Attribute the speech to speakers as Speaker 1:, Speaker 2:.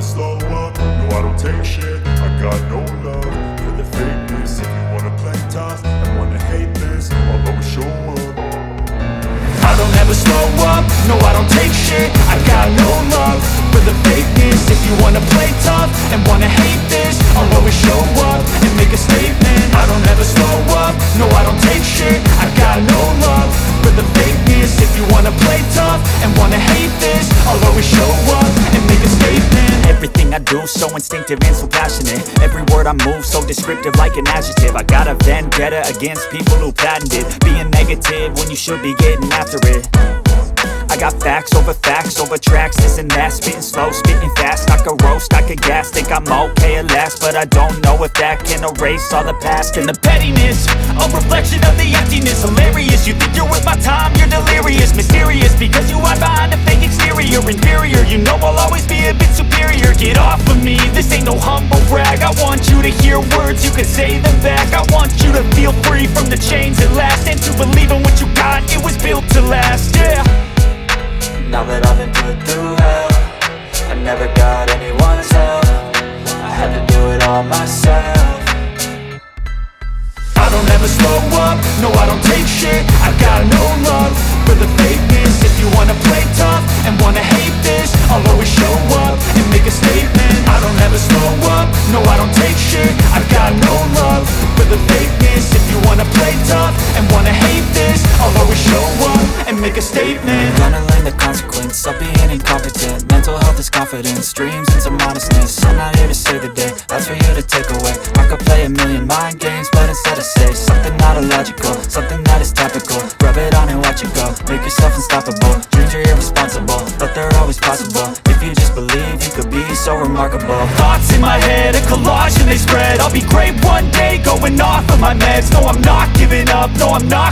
Speaker 1: slow up, no I don't take shit. I got no love for the fakeness. If you wanna play tough and wanna hate this, I'll always show up.
Speaker 2: I don't ever slow up, no I don't take shit. I got no love for the fakeness. If you wanna play tough and wanna hate this, I'll always show up and make a statement. I don't ever slow up, no I don't take shit. I got no love for the fakeness. If you wanna play tough and wanna hate this, I'll always show up and make a statement. Everything I do so instinctive and so passionate. Every word I move so descriptive like an adjective. I got a vendetta against people who patented being negative when you should be getting after it. I got facts over tracks, this and that. Spitting slow, spitting fast, I could roast, I could gas. Think I'm okay at last, but I don't know if that can erase all the past. And the pettiness, a reflection of the emptiness. Hilarious, you think you're worth my time, you're delirious. Mysterious, because you hide behind a fake exterior. Inferior, you know I'll always be a bit superior. Get off of me, this ain't no humble brag. I want you to hear words, you can say them back. I want you to feel free from the chains at last, and to believe in what you got, it was built to last, yeah.
Speaker 3: Now that I've been put through hell, I never got anyone's help. I had to do it all myself.
Speaker 2: I don't ever slow up, no I don't take shit. I got no love for the fakeness. If you wanna play tough and wanna hate this, I'll always show up and make a statement. I don't ever slow up, no I don't take shit. I got no love for the fakeness. If you wanna play tough and wanna hate this, I'll always show up and make a statement.
Speaker 3: Gonna learn the consequence of being incompetent. Mental health is confidence, dreams and some honestness. I'm not here to save the day, that's for you to take away. I could play a million mind games, but instead I say something not illogical, something that is topical. Rub it on and watch it go, make yourself unstoppable. Dreams are irresponsible, but they're always possible. If you just believe, you could be so remarkable.
Speaker 2: Thoughts in my head, a collage and they spread. I'll be great one day, going off of my meds. No, I'm not giving up, no, I'm not